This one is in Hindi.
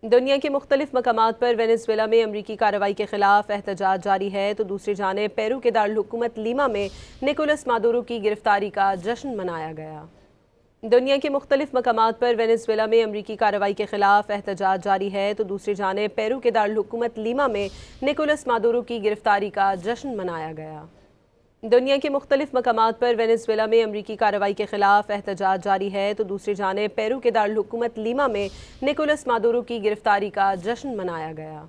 दुनिया के मुख्तलिफ मकामात पर वेनेज़ुएला में अमरीकी कार्रवाई के खिलाफ एहतजाज जारी है तो दूसरी जानिब पेरू के दारुल-हुकूमत लीमा में निकोलस मादुरो की गिरफ्तारी का जश्न मनाया गया। दुनिया के मुख्तलिफ मकामात पर वेनेज़ुएला में अमरीकी कार्रवाई के खिलाफ एहतजाज जारी है तो दूसरी जानिब पेरू के दारुल-हुकूमत लीमा में निकोलस मादुरो की गिरफ्तारी का जश्न मनाया गया। दुनिया के मुख्तलिफ मकामात पर वेनेज़ुएला में अमरीकी कार्रवाई के खिलाफ एहतजाज जारी है तो दूसरी जानिब पेरू के दारुल-हुकूमत लीमा में निकोलस मादुरो की गिरफ्तारी का जश्न मनाया गया।